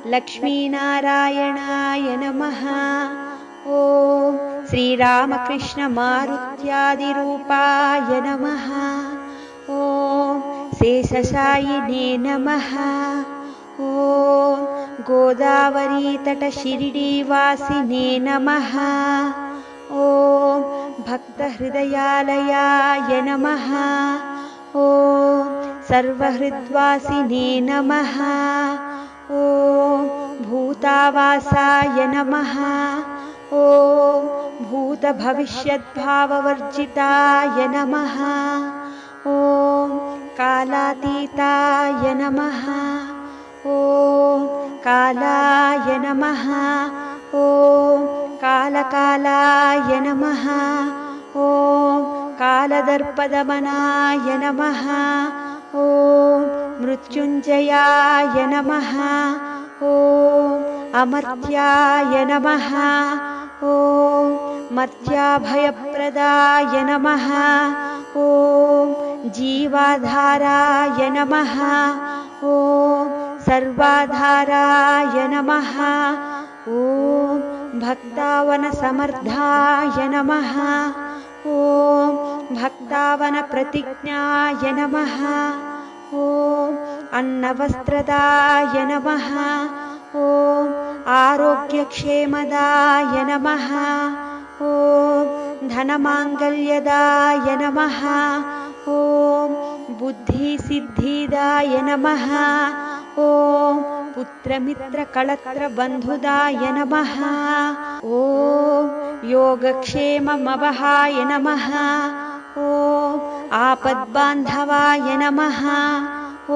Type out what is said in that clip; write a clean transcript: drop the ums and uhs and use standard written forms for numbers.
लक्ष्मीनारायणाय नमः। ॐ श्रीरामकृष्णमारुत्यादिरूपाय नमः। ॐ शेषशायिने नमः। ॐ गोदावरीतटशिरिडीवासिने नमः। ॐ भक्तहृदयालयाय नमः। ॐ सर्वहृद्वासिने नमः। ॐ भूतावासाय नमः। ॐ भूतभविष्यद्भाववर्जिताय नमः। ॐ कालातीताय नमः। ॐ कालाय नमः। ॐ कालकालाय नमः। ॐ कालदर्पदमनाय नमः। ॐ मृत्युञ्जयाय नमः। ॐ अमर्त्याय नमः। ॐ मर्त्याभयप्रदाय नमः। ॐ जीवाधाराय नमः। ॐ सर्वाधाराय नमः। ॐ भक्तावनसमर्थाय नमः। ॐ भक्तावनप्रतिज्ञाय नमः। ॐ अन्नवस्त्रदाय नमः। ॐ आरोग्यक्षेमदाय नमः। ॐ धनमाङ्गल्यदाय नमः। ॐ बुद्धिसिद्धिदाय नमः। ॐ पुत्रमित्रकळत्रबन्धुदाय नमः। ॐ योगक्षेममवहाय नमः। ॐ आपद्बान्धवाय नमः। ॐ